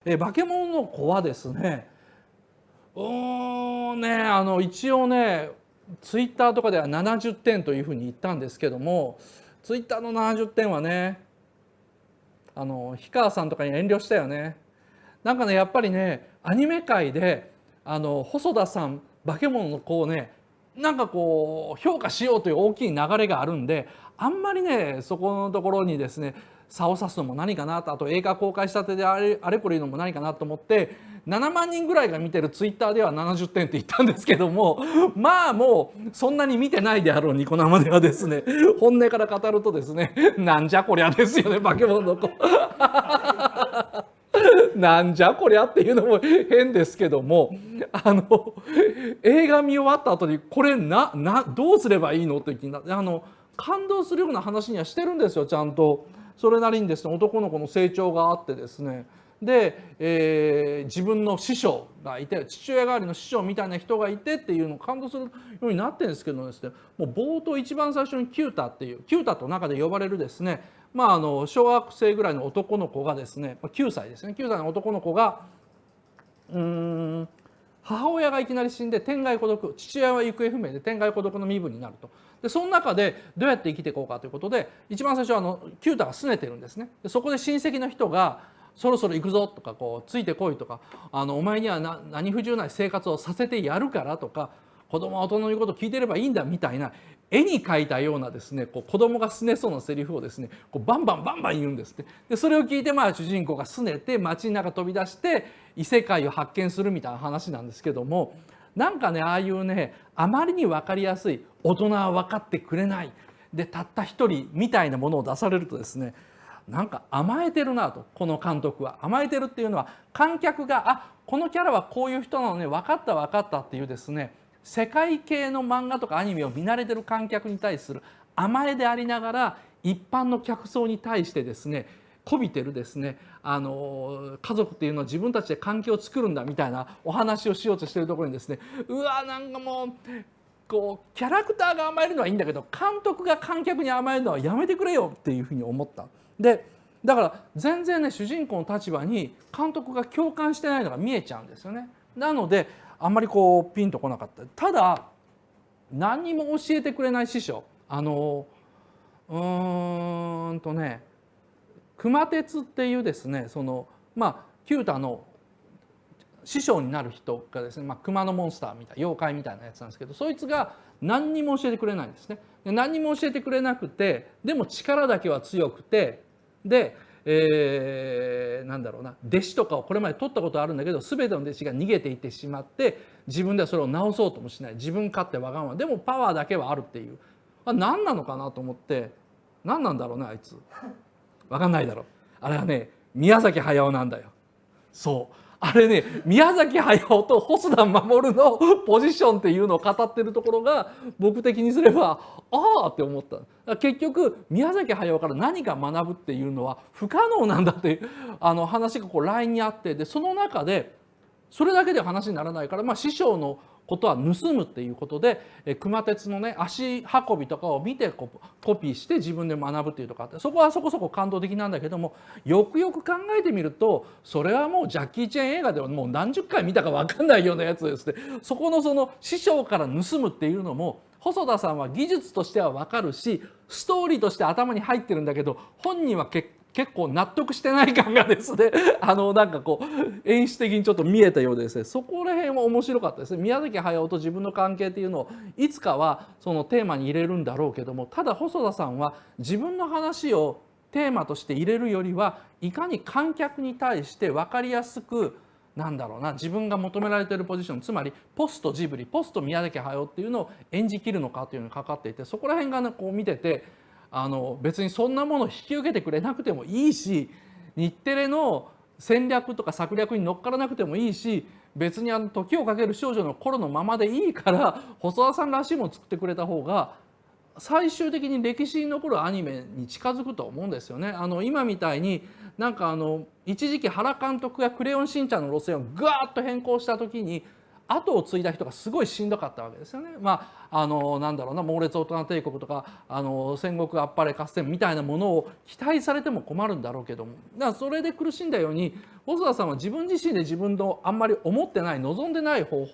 化け物の子はですね、一応ねツイッターとかでは70点というふうに言ったんですけども、ツイッターの70点はね、氷川さんとかに遠慮したよね。なんかねやっぱりねアニメ界で細田さん化け物の子をねなんかこう評価しようという大きい流れがあるんで、あんまりねそこのところにですね差を指すのも何かなと、あと映画公開したてであれこれ言うのも何かなと思って、7万人ぐらいが見てるツイッターでは70点って言ったんですけども、まあもうそんなに見てないであろうニコ生ではですね、本音から語るとですね、なんじゃこりゃですよね、化け物の子。なんじゃこりゃっていうのも変ですけども、映画見終わった後にこれどうすればいいのって気になって、感動するような話にはしてるんですよ、ちゃんと。それなりにですね男の子の成長があってですね、で、自分の師匠がいて、父親代わりの師匠みたいな人がいてっていうのを感動するようになってるんですけどですね、もう冒頭一番最初にキュータっていう、キュータと中で呼ばれるですね、小学生ぐらいの男の子がですね、9歳ですね、9歳の男の子が母親がいきなり死んで天涯孤独、父親は行方不明で天涯孤独の身分になると。でその中でどうやって生きていこうかということで、一番最初はキュータが拗ねてるんですね。でそこで親戚の人がそろそろ行くぞとか、こうついてこいとか、お前には何不自由ない生活をさせてやるからとか、子供は大人の言うことを聞いてればいいんだみたいな絵に描いたようなですね、こう子供が拗ねそうなセリフをですねこうバンバン言うんですって。でそれを聞いて主人公が拗ねて街の中飛び出して異世界を発見するみたいな話なんですけども、なんかねああいうねあまりに分かりやすい、大人は分かってくれないでたった一人みたいなものを出されるとですね、なんか甘えてるなと、この監督は。甘えてるっていうのは観客がこのキャラはこういう人なのね、分かったっていうですね、世界系の漫画とかアニメを見慣れてる観客に対する甘えでありながら、一般の客層に対してですねこびてるですね、家族っていうのは自分たちで環境を作るんだみたいなお話をしようとしてるところにですね、なんかもうこうキャラクターが甘えるのはいいんだけど、監督が観客に甘えるのはやめてくれよっていうふうに思った。でだから全然ね主人公の立場に監督が共感してないのが見えちゃうんですよね。なのであんまりこうピンとこなかった。ただ何にも教えてくれない師匠、熊徹っていうですね、キュータの師匠になる人がですね、熊のモンスターみたいな妖怪みたいなやつなんですけど、そいつが何にも教えてくれないんですね。で何にも教えてくれなくて、でも力だけは強くて、で、弟子とかをこれまで取ったことあるんだけど、全ての弟子が逃げていってしまって、自分ではそれを直そうともしない、自分勝手わがままでもパワーだけはあるっていう、何なのかなと思って、何なんだろうねあいつ。わかんないだろう。あれはね宮崎駿なんだよ。そうあれね、宮崎駿と細田守のポジションっていうのを語ってるところが僕的にすればああって思った。結局宮崎駿から何か学ぶっていうのは不可能なんだっていう話がこう LINE にあって、でその中でそれだけで話にならないから、師匠のことは盗むっていうことで熊徹のね足運びとかを見てコピーして自分で学ぶっていうとかあって、そこはそこそこ感動的なんだけども、よくよく考えてみるとそれはもうジャッキー・チェン映画ではもう何十回見たか分かんないようなやつですね。そこのその師匠から盗むっていうのも細田さんは技術としては分かるし、ストーリーとして頭に入ってるんだけど、本人は結構納得してない感がですねなんかこう演出的にちょっと見えたようでですね、そこら辺は面白かったですね。宮崎駿と自分の関係っていうのをいつかはそのテーマに入れるんだろうけども、ただ細田さんは自分の話をテーマとして入れるよりはいかに観客に対して分かりやすく自分が求められているポジション、つまりポストジブリ、ポスト宮崎駿っていうのを演じきるのかというのにかかっていて、そこら辺がねこう見てて別にそんなものを引き受けてくれなくてもいいし、日テレの戦略とか策略に乗っからなくてもいいし、別に時をかける少女の頃のままでいいから細田さんらしいものを作ってくれた方が最終的に歴史に残るアニメに近づくと思うんですよね。今みたいに一時期原監督がクレヨンしんちゃんの路線をガーッと変更した時に後を継いだ人がすごいしんどかったわけですよね。なんだろうな、猛烈オトマン帝国とか戦国あっぱれ合戦みたいなものを期待されても困るんだろうけども、だからそれで苦しんだように細田さんは自分自身で自分のあんまり思ってない望んでないこ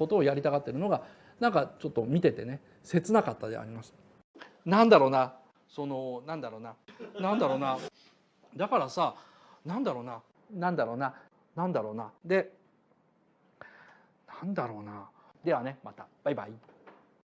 とをやりたがってるのがなんかちょっと見ててね切なかったであります。なんだろうなだからさでなんだろうなではねまたバイバイ。